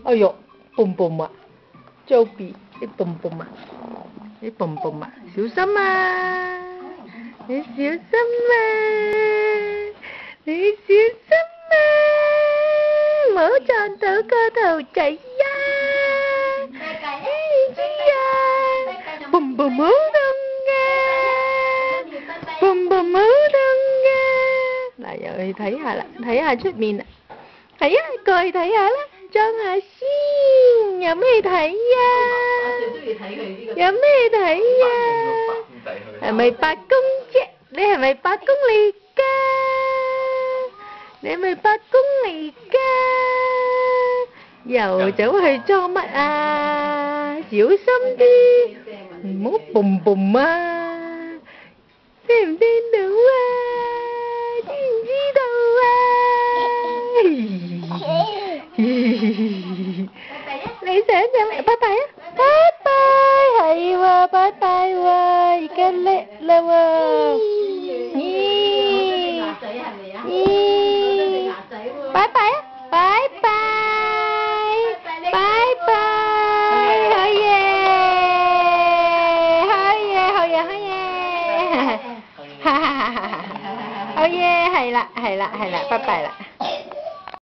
哎呦，蹦蹦啊，Joey，你蹦蹦啊，你蹦蹦啊，小心啊！你小心啊！你小心啊！唔好撞到個頭仔呀！知唔知啊？蹦蹦好痛㗎，蹦蹦好痛㗎。嗱，又去睇下啦，睇下出面啦。係啊，過去睇下啦，裝下先。有咩睇呀？有咩睇呀？係咪八公啫？你係咪八公嚟㗎？你係咪八公嚟㗎？又走去裝乜啊？小心啲，唔好蹦蹦啊！聽唔聽到啊？知唔知道啊？你想上嚟拜拜啊？拜拜係喎，拜拜喎，而家叻啦喎！咦？拜拜啊！拜拜！拜拜！好嘢！好嘢！好嘢！好嘢！哈哈哈哈哈！好嘢！係啦，係啦，係啦，拜拜啦！